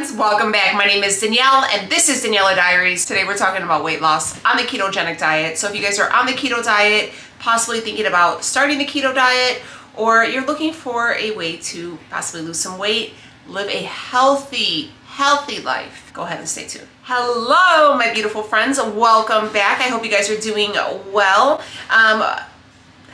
friends, welcome back. My name is Danielle and this is Daniela Diaries. Today we're talking about weight loss on the ketogenic diet. So if you guys are on the keto diet, possibly thinking about starting the keto diet, or you're looking for a way to possibly lose some weight, live a healthy life, go ahead and stay tuned. Hello, my beautiful friends. Welcome back. I hope you guys are doing well.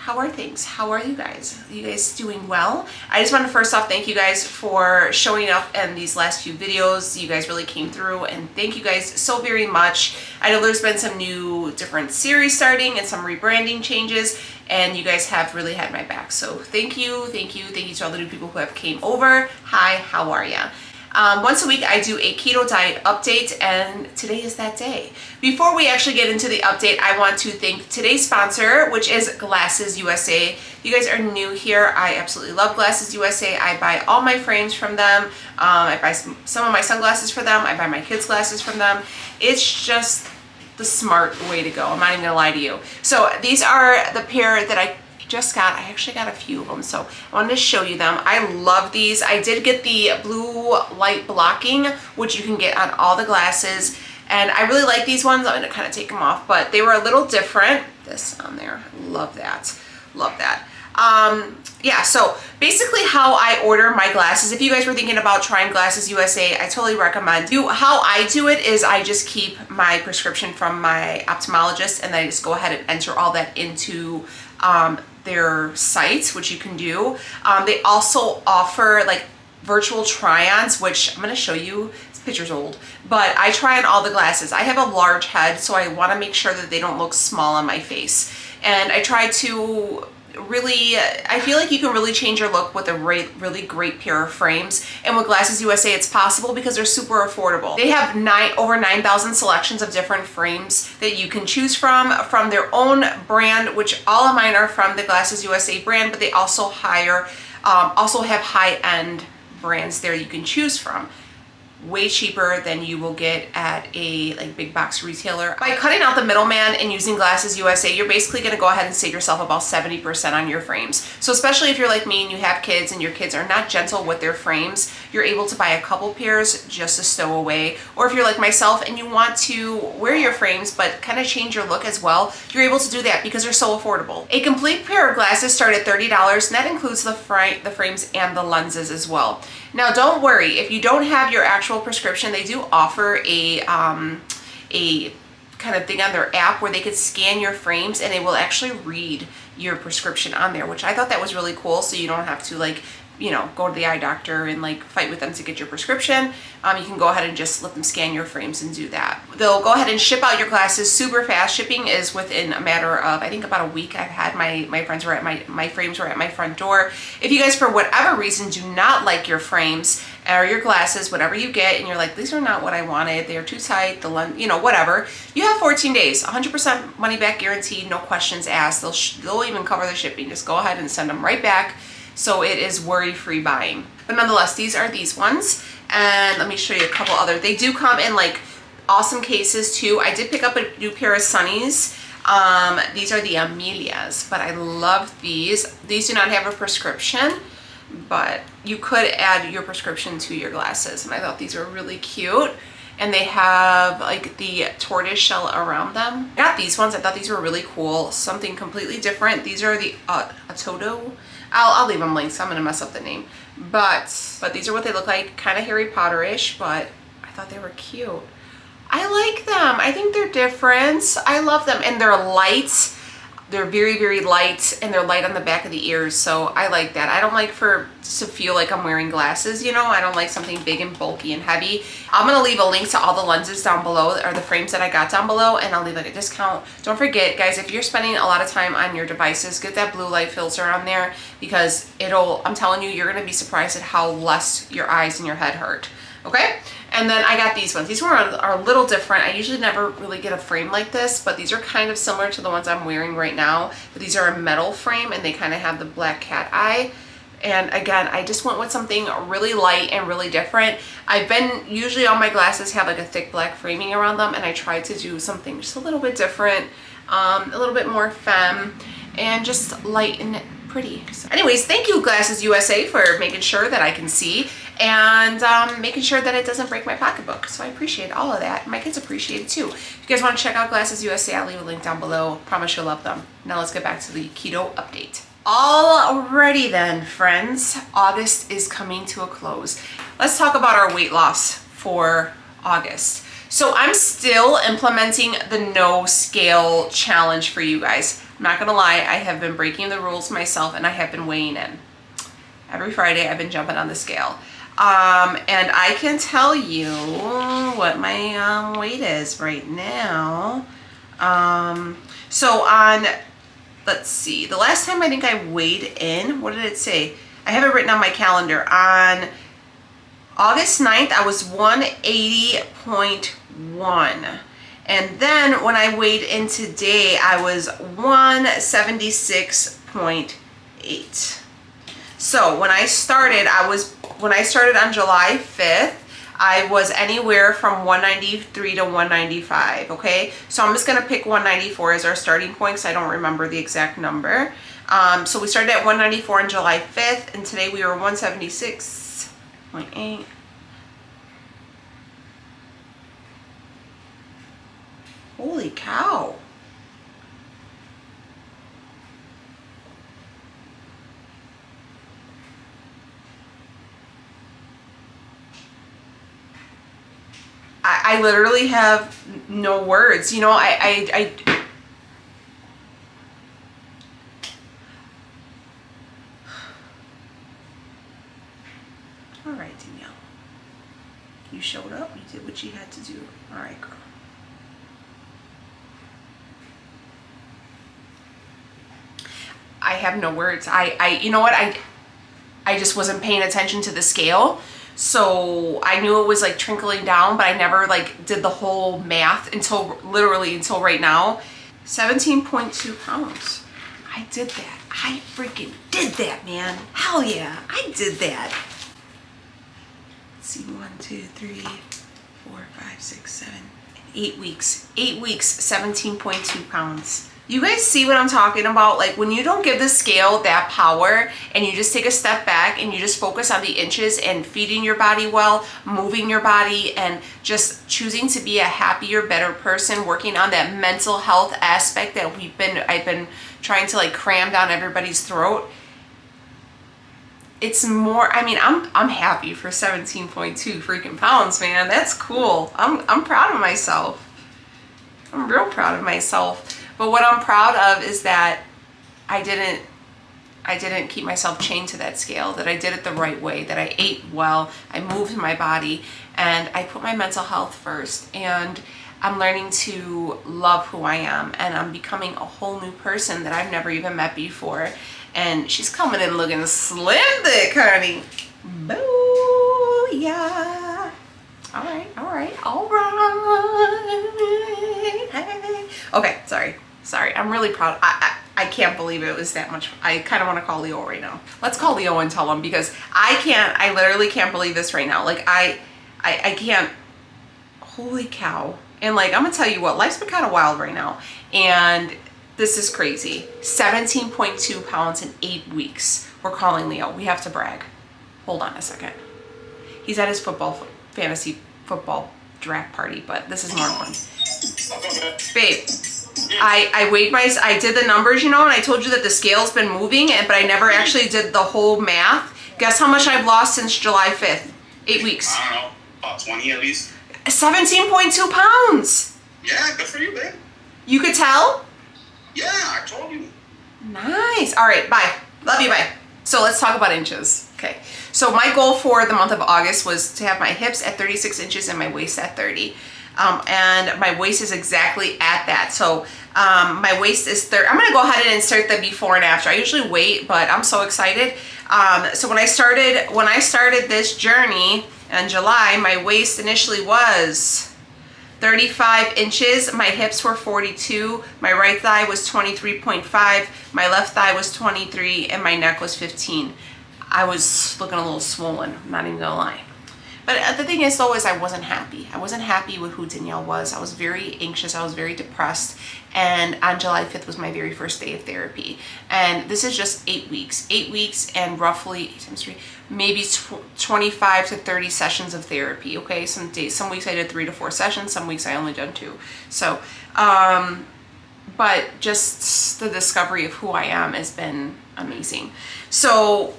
How are things? How are you guys? Are you guys doing well? I just want to first off thank you guys for showing up in these last few videos. You guys really came through and thank you guys so very much. I know there's been some new different series starting and some rebranding changes, and you guys have really had my back. So thank you to all the new people who have came over. Hi, how are ya? Once a week I do a keto diet update, and today is that day. Before we actually get into the update, I want to thank today's sponsor, which is GlassesUSA. You guys are new here. I absolutely love GlassesUSA. I buy all my frames from them. I buy some of my sunglasses for them. I buy my kids' glasses from them. It's just the smart way to go. I'm not even gonna lie to you. So these are the pair that I just got. I actually got a few of them, so I wanted to show you them. I love these. I did get the blue light blocking, which you can get on all the glasses, and I really like these ones. I'm gonna kind of take them off, but they were a little different. This on there, love that, love that. Yeah, so basically how I order my glasses, if you guys were thinking about trying GlassesUSA, I totally recommend you. How I do it is I just keep my prescription from my ophthalmologist, and then I just go ahead and enter all that into their sites, which you can do. They also offer like virtual try-ons, which I'm going to show you. This picture's old, but I try on all the glasses. I have a large head, so I want to make sure that they don't look small on my face, and I try to really, I feel like you can really change your look with a really great pair of frames, and with GlassesUSA it's possible because they're super affordable. They have over 9,000 selections of different frames that you can choose from their own brand, which all of mine are from the GlassesUSA brand, but they also have high-end brands there you can choose from. Way cheaper than you will get at a big box retailer. By cutting out the middleman and using GlassesUSA, you're basically going to go ahead and save yourself about 70% on your frames. So especially if you're like me and you have kids and your kids are not gentle with their frames, you're able to buy a couple pairs just to stow away. Or if you're like myself and you want to wear your frames but kind of change your look as well, you're able to do that because they're so affordable. A complete pair of glasses start at $30, and that includes the frames and the lenses as well. Now don't worry, if you don't have your actual prescription, they do offer a kind of thing on their app where they could scan your frames and they will actually read your prescription on there, which I thought that was really cool, so you don't have to go to the eye doctor and fight with them to get your prescription. You can go ahead and just let them scan your frames and do that. They'll go ahead and ship out your glasses super fast. Shipping is within a matter of, I think, about a week. I've had my friends were at my frames were at my front door. If you guys for whatever reason do not like your frames or your glasses, whatever you get, and you're like, these are not what I wanted, they're too tight, the lens, whatever, you have 14 days, 100% money back guaranteed, no questions asked. They'll even cover the shipping. Just go ahead and send them right back. So it is worry-free buying. But nonetheless, these are these ones. And let me show you a couple other. They do come in awesome cases too. I did pick up a new pair of sunnies. These are the Amelias, but I love these. These do not have a prescription, but you could add your prescription to your glasses. And I thought these were really cute. And they have the tortoise shell around them. I got these ones. I thought these were really cool. Something completely different. These are the Atodo. I'll leave them linked, so I'm gonna mess up the name. But these are what they look like, kind of Harry Potter-ish, but I thought they were cute. I like them. I think they're different. I love them, and they're light. They're very, very light, and they're light on the back of the ears, so I like that. I don't like to feel like I'm wearing glasses, I don't like something big and bulky and heavy. I'm gonna leave a link to all the lenses down below, or the frames that I got down below, and I'll leave a discount. Don't forget, guys, if you're spending a lot of time on your devices, get that blue light filter on there, because I'm telling you, you're gonna be surprised at how less your eyes and your head hurt. Okay? And then I got these ones. These are a little different. I usually never really get a frame like this, but these are kind of similar to the ones I'm wearing right now. But these are a metal frame, and they kind of have the black cat eye. And again, I just went with something really light and really different. Usually all my glasses have a thick black framing around them, and I tried to do something just a little bit different, a little bit more femme, and just light and pretty. So anyways, thank you GlassesUSA for making sure that I can see and making sure that it doesn't break my pocketbook. So I appreciate all of that. My kids appreciate it too. If you guys want to check out GlassesUSA, I'll leave a link down below. Promise you'll love them. Now let's get back to the keto update. Alrighty then, friends. August is coming to a close. Let's talk about our weight loss for August. So I'm still implementing the no scale challenge for you guys. I'm not gonna lie, I have been breaking the rules myself and I have been weighing in. Every Friday I've been jumping on the scale. And I can tell you what my weight is right now. So on, let's see, the last time I think I weighed in, what did it say? I have it written on my calendar. On August 9th, I was 180.1. And then when I weighed in today, I was 176.8. So when I started, on July 5th, I was anywhere from 193 to 195, okay? So I'm just gonna pick 194 as our starting point because I don't remember the exact number. So we started at 194 on July 5th, and today we were 176.8. Holy cow. I literally have no words. You know, all right, Danielle. You showed up. You did what you had to do. All right, girl. I have no words. You know what? I just wasn't paying attention to the scale. So I knew it was like trickling down, but I never like did the whole math until right now. 17.2 pounds. I did that. I freaking did that, man. Hell yeah, I did that. Let's see, 1, 2, 3, 4, 5, 6, 7, 8 weeks. 8 weeks, 17.2 pounds. You guys see what I'm talking about? Like when you don't give the scale that power and you just take a step back and you just focus on the inches and feeding your body well, moving your body, and just choosing to be a happier, better person, working on that mental health aspect that I've been trying to like cram down everybody's throat. It's more, I mean, I'm happy for 17.2 freaking pounds, man. That's cool. I'm proud of myself. I'm real proud of myself. But what I'm proud of is that I didn't keep myself chained to that scale, that I did it the right way, that I ate well, I moved my body, and I put my mental health first. And I'm learning to love who I am, and I'm becoming a whole new person that I've never even met before. And she's coming in looking slim thick, honey. Booyah. All right. Okay, sorry, I'm really proud. I can't believe it was that much. I kind of want to call Leo right now. Let's call Leo and tell him, because I literally can't believe this right now. Like I can't, holy cow. And like, I'm gonna tell you what, life's been kind of wild right now. And this is crazy. 17.2 pounds in 8 weeks. We're calling Leo. We have to brag. Hold on a second. He's at his fantasy football draft party, but this is more important. Babe, I did the numbers, you know, and I told you that the scale's been moving, but I never actually did the whole math. Guess how much I've lost since July 5th? 8 weeks. I don't know, about 20 at least. 17.2 pounds. Yeah, good for you, babe. You could tell? Yeah, I told you. Nice. All right, bye. Love you, bye. So let's talk about inches. Okay. So my goal for the month of August was to have my hips at 36 inches and my waist at 30. And my waist is exactly at that. So my waist is 30. I'm gonna go ahead and insert the before and after. I usually wait, but I'm so excited. So when I started this journey in July, my waist initially was 35 inches. My hips were 42. My right thigh was 23.5. My left thigh was 23, and my neck was 15. I was looking a little swollen, I'm not even gonna lie. But the thing is though, is I wasn't happy. I wasn't happy with who Danielle was. I was very anxious. I was very depressed. And on July 5th was my very first day of therapy. And this is just 8 weeks. 8 weeks and roughly 8 times 3, maybe 25 to 30 sessions of therapy. Okay, some days, some weeks I did 3 to 4 sessions. Some weeks I only done 2. So, but just the discovery of who I am has been amazing. So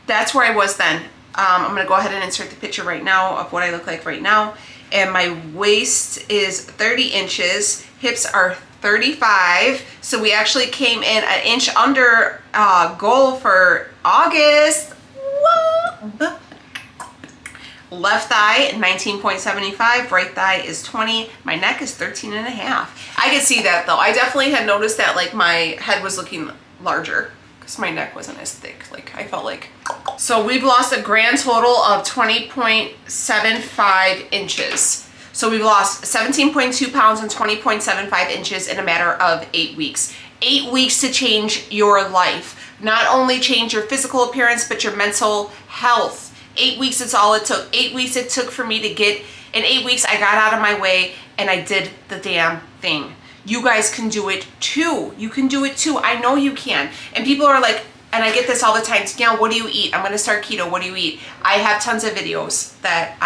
that's where I was then. I'm gonna go ahead and insert the picture right now of what I look like right now. And my waist is 30 inches, hips are 35. So we actually came in an inch under goal for August. Whoa. Left thigh 19.75, right thigh is 20, my neck is 13 and a half. I could see that though. I definitely had noticed that like my head was looking larger because my neck wasn't as thick. Like I felt like. So we've lost a grand total of 20.75 inches. So we've lost 17.2 pounds and 20.75 inches in a matter of 8 weeks. 8 weeks to change your life. Not only change your physical appearance, but your mental health. 8 weeks is all it took. 8 weeks it took for me to get, in 8 weeks I got out of my way and I did the damn thing. You guys can do it too. You can do it too. I know you can. And people are like, and I get this all the time, Danielle, what do you eat? I'm gonna start keto, what do you eat? I have tons of videos that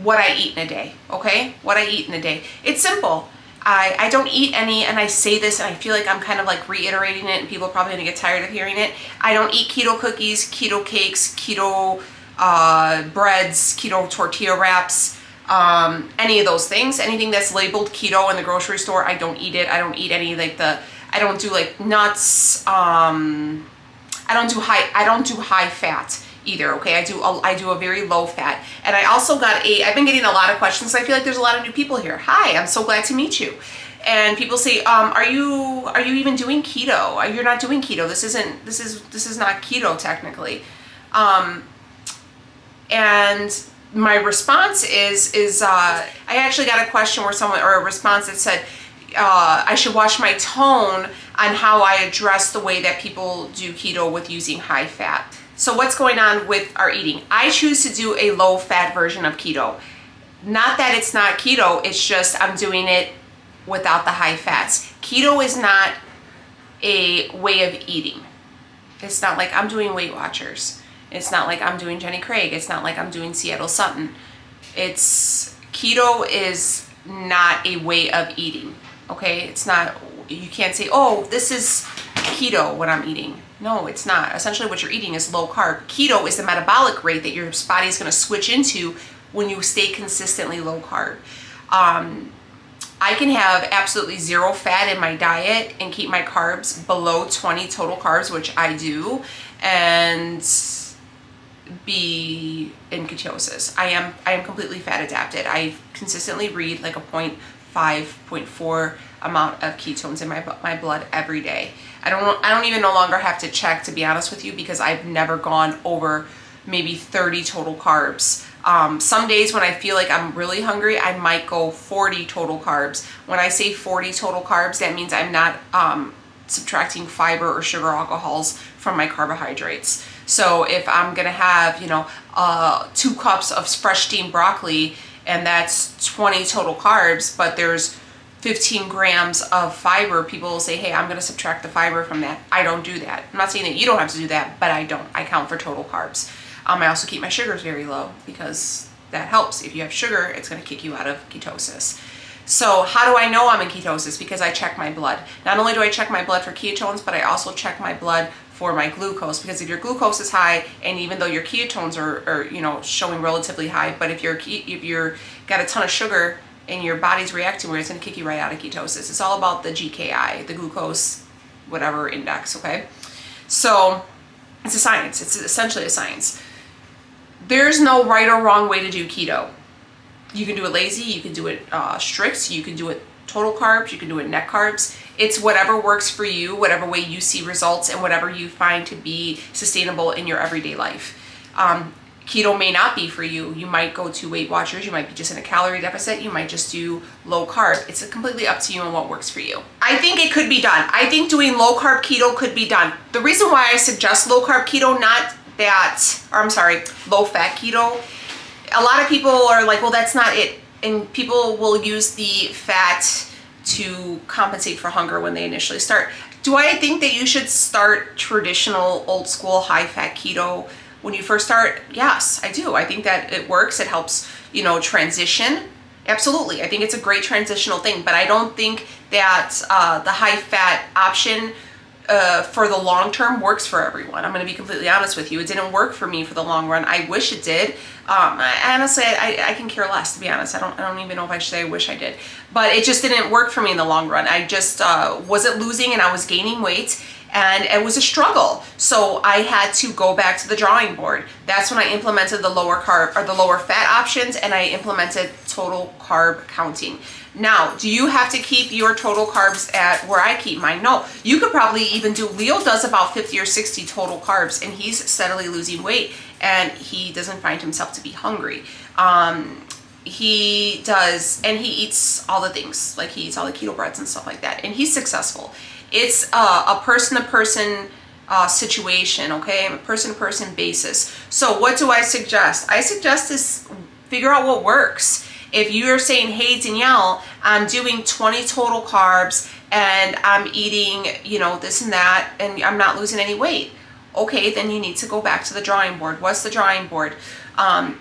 what I eat in a day, okay? What I eat in a day. It's simple. I don't eat any, and I say this and I feel like I'm kind of like reiterating it and people are probably gonna get tired of hearing it. I don't eat keto cookies, keto cakes, keto breads, keto tortilla wraps, any of those things. Anything that's labeled keto in the grocery store, I don't eat it. I don't eat any like I don't do like nuts. I don't do high fat either, okay? I do a very low fat. And I also got I've been getting a lot of questions. I feel like there's a lot of new people here. Hi, I'm so glad to meet you. And people say, are you even doing keto? You're not doing keto. This is not keto technically. And my response is I actually got a question where a response that said, I should watch my tone on how I address the way that people do keto with using high fat. So what's going on with our eating? I choose to do a low fat version of keto. Not that it's not keto, it's just I'm doing it without the high fats. Keto is not a way of eating. It's not like I'm doing Weight Watchers. It's not like I'm doing Jenny Craig. It's not like I'm doing Seattle Sutton. Keto is not a way of eating. Okay, it's not, you can't say, oh, this is keto what I'm eating. No, it's not. Essentially what you're eating is low carb. Keto is the metabolic rate that your body is going to switch into when you stay consistently low carb. I can have absolutely 0 fat in my diet and keep my carbs below 20 total carbs, which I do, and be in ketosis. I am completely fat adapted. I consistently read like a 0.4 amount of ketones in my blood every day. I don't even no longer have to check, to be honest with you, because I've never gone over maybe 30 total carbs. Some days when I feel like I'm really hungry, I might go 40 total carbs. When I say 40 total carbs, that means I'm not subtracting fiber or sugar alcohols from my carbohydrates. So if I'm gonna have, 2 cups of fresh steamed broccoli, and that's 20 total carbs, but there's 15 grams of fiber, people will say, hey, I'm gonna subtract the fiber from that. I don't do that. I'm not saying that you don't have to do that, but I don't. I count for total carbs. I also keep my sugars very low because that helps. If you have sugar, it's gonna kick you out of ketosis. So how do I know I'm in ketosis? Because I check my blood. Not only do I check my blood for ketones, but I also check my blood for my glucose, because if your glucose is high, and even though your ketones are showing relatively high, but if you're got a ton of sugar and your body's reacting where, it's going to kick you right out of ketosis. It's all about the GKI, the glucose whatever index, okay? So it's a science. It's essentially a science. There's no right or wrong way to do keto. You can do it lazy, you can do it strict, you can do it total carbs, you can do it net carbs. It's whatever works for you, whatever way you see results, and whatever you find to be sustainable in your everyday life. Keto may not be for you. You might go to Weight Watchers, you might be just in a calorie deficit, you might just do low carb. It's completely up to you and what works for you. I think it could be done. I think doing low carb keto could be done. The reason why I suggest low carb keto, not low fat keto, a lot of people are like, well, that's not it. And people will use the fat to compensate for hunger when they initially start. Do I think that you should start traditional old school high fat keto when you first start? Yes, I do. I think that it works. It helps, you know, transition. Absolutely. I think it's a great transitional thing, but I don't think that the high fat option for the long term works for everyone. I'm going to be completely honest with you. It didn't work for me for the long run. I wish it did. Honestly, I can care less, to be honest. I don't even know if I should say I wish I did, but it just didn't work for me in the long run. I just wasn't losing and I was gaining weight, and it was a struggle. So I had to go back to the drawing board. That's when I implemented the lower carb or the lower fat options, and I implemented total carb counting. Now, do you have to keep your total carbs at where I keep mine? No. You could probably even do, Leo does about 50 or 60 total carbs, and he's steadily losing weight, and he doesn't find himself to be hungry. He does, and he eats all the things, like he eats all the keto breads and stuff like that, and he's successful. It's a person-to-person situation, okay? A person-to-person basis. So what do I suggest? I suggest is figure out what works. If you're saying, hey, Danielle, I'm doing 20 total carbs and I'm eating, you know, this and that, and I'm not losing any weight. Okay, then you need to go back to the drawing board. What's the drawing board?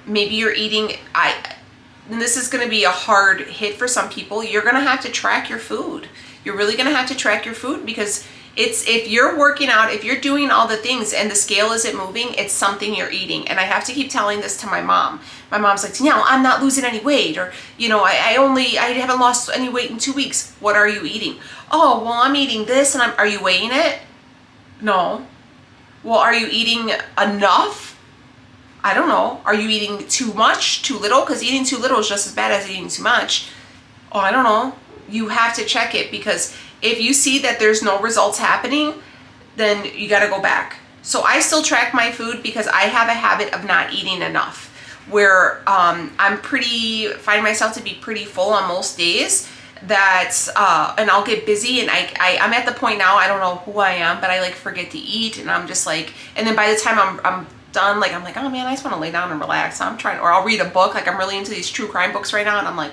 Maybe you're eating, and this is going to be a hard hit for some people. You're going to have to track your food. You're really going to have to track your food, because if you're working out, if you're doing all the things and the scale isn't moving, it's something you're eating. And I have to keep telling this to my mom. My mom's like, Danielle, I'm not losing any weight, or, you know, I haven't lost any weight in 2 weeks. What are you eating? Oh, well, I'm eating this, and are you weighing it? No. Well, are you eating enough? I don't know. Are you eating too much, too little? Because eating too little is just as bad as eating too much. Oh, I don't know. You have to check it, because if you see that there's no results happening, then you got to go back. So I still track my food, because I have a habit of not eating enough, where find myself to be pretty full on most days, that and I'll get busy, and I'm at the point now, I don't know who I am, but I like forget to eat, and I'm just like, and then by the time I'm done, like I'm like, oh man, I just want to lay down and relax. Or I'll read a book, like I'm really into these true crime books right now, and I'm like,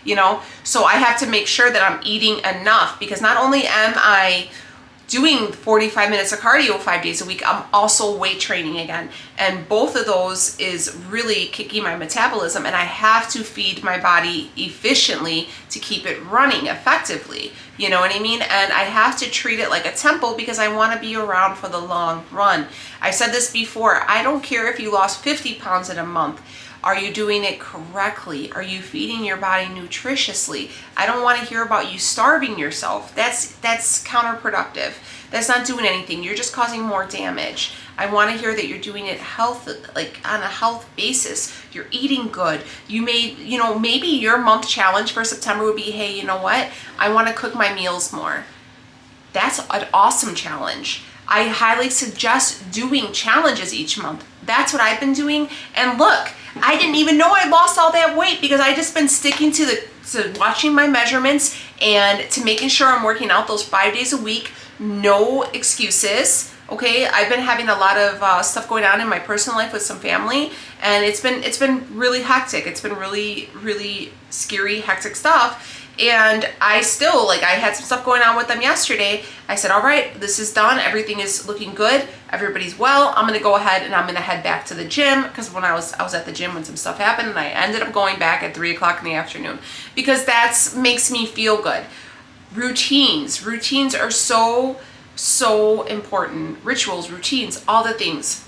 you know, so I have to make sure that I'm eating enough, because not only am I doing 45 minutes of cardio 5 days a week, I'm also weight training again. And both of those is really kicking my metabolism, and I have to feed my body efficiently to keep it running effectively. You know what I mean? And I have to treat it like a temple, because I want to be around for the long run. I've said this before. I don't care if you lost 50 pounds in a month. Are you doing it correctly? Are you feeding your body nutritiously? I don't want to hear about you starving yourself. That's counterproductive. That's not doing anything. You're just causing more damage. I want to hear that you're doing it like on a health basis. You're eating good. You know, maybe your month challenge for September would be, hey, you know what? I want to cook my meals more. That's an awesome challenge. I highly suggest doing challenges each month. That's what I've been doing. And look, I didn't even know I lost all that weight, because I just been sticking to watching my measurements and to making sure I'm working out those 5 days a week. No excuses. Okay, I've been having a lot of stuff going on in my personal life with some family, and it's been really hectic. It's been really, really scary, hectic stuff. And I still, like, I had some stuff going on with them yesterday. I said, all right, this is done. Everything is looking good. Everybody's well. I'm going to go ahead and I'm going to head back to the gym, because when I was at the gym when some stuff happened, and I ended up going back at 3 o'clock in the afternoon, because that makes me feel good. Routines are so important. Rituals, routines, all the things.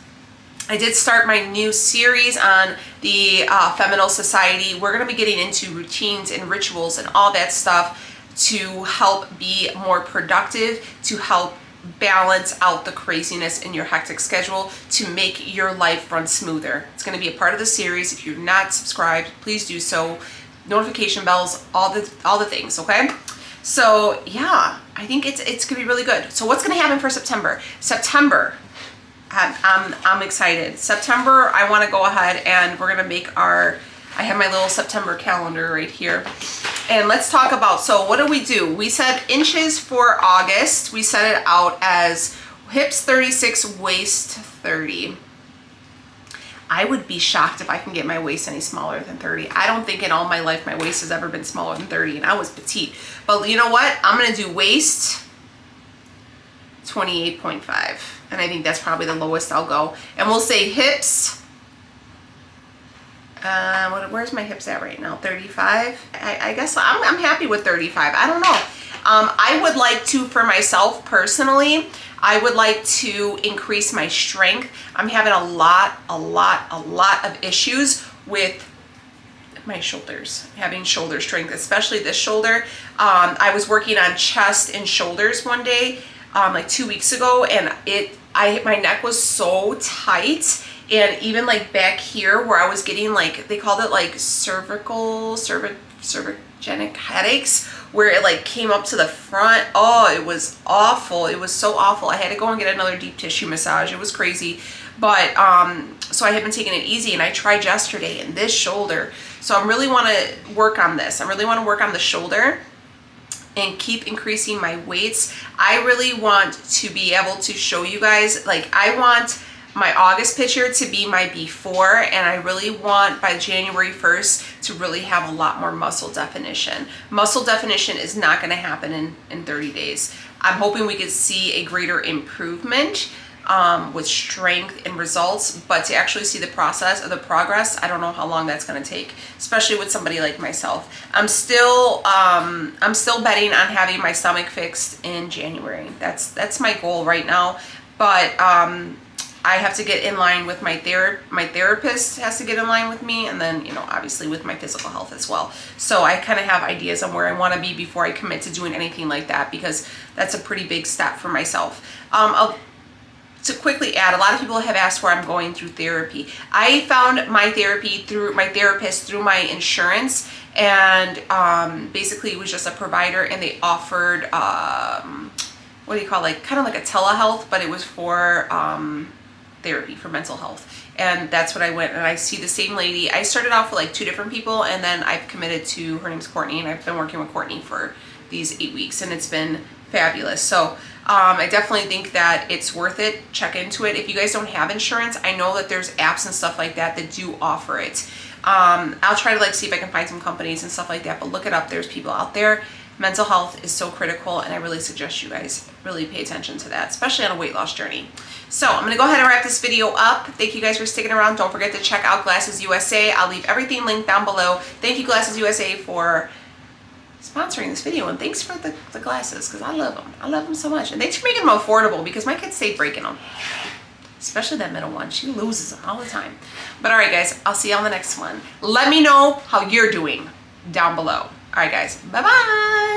I did start my new series on the Feminine Society. We're going to be getting into routines and rituals and all that stuff to help be more productive, to help balance out the craziness in your hectic schedule, to make your life run smoother. It's going to be a part of the series. If you're not subscribed, please do so. Notification bells, all the things, okay? So yeah, I think it's gonna be really good. So what's gonna happen for September? I'm excited. September, I want to go ahead and we're gonna make I have my little September calendar right here. And let's talk about, so what do? We said inches for August. We set it out as hips 36, waist 30. I would be shocked if I can get my waist any smaller than 30. I don't think in all my life my waist has ever been smaller than 30, and I was petite. But you know what? I'm gonna do waist 28.5, and I think that's probably the lowest I'll go. And we'll say hips, where's my hips at right now? 35. I guess I'm happy with 35. I don't know. I would like to, for myself personally, I would like to increase my strength. I'm having a lot of issues with my shoulders, having shoulder strength, especially this shoulder. I was working on chest and shoulders one day, like 2 weeks ago, and my neck was so tight. And even like back here where I was getting like, they called it like cervigenic headaches, where it like came up to the front. Oh, it was awful. It was so awful. I had to go and get another deep tissue massage. It was crazy. But so I have been taking it easy, and I tried yesterday in this shoulder. So I really want to work on this. I really want to work on the shoulder and keep increasing my weights. I really want to be able to show you guys, like, I want my August picture to be my before, and I really want by January 1st to really have a lot more muscle definition. Muscle definition is not going to happen in 30 days. I'm hoping we could see a greater improvement with strength and results, but to actually see the process or the progress, I don't know how long that's going to take, especially with somebody like myself. I'm still betting on having my stomach fixed in January. That's my goal right now, but I have to get in line with my therapist has to get in line with me, and then, you know, obviously with my physical health as well. So I kind of have ideas on where I want to be before I commit to doing anything like that, because that's a pretty big step for myself. To quickly add, a lot of people have asked where I'm going through therapy. I found my therapy through my therapist through my insurance, and basically it was just a provider, and they offered what do you call, like, kind of like a telehealth, but it was for therapy for mental health. And that's what I went, and I see the same lady. I started off with like 2 different people, and then I've committed to, her name's Courtney, and I've been working with Courtney for these 8 weeks, and it's been fabulous. So I definitely think that it's worth it. Check into it. If you guys don't have insurance, I know that there's apps and stuff like that that do offer it. I'll try to like see if I can find some companies and stuff like that, but look it up. There's people out there. Mental health is so critical, and I really suggest you guys really pay attention to that, especially on a weight loss journey. So I'm gonna go ahead and wrap this video up. Thank you guys for sticking around. Don't forget to check out GlassesUSA. I'll leave everything linked down below. Thank you, GlassesUSA, for sponsoring this video, and thanks for the glasses, because I love them. I love them so much, and thanks for making them affordable, because my kids stay breaking them, especially that middle one. She loses them all the time. But all right, guys, I'll see you on the next one. Let me know how you're doing down below. All right, guys, bye-bye.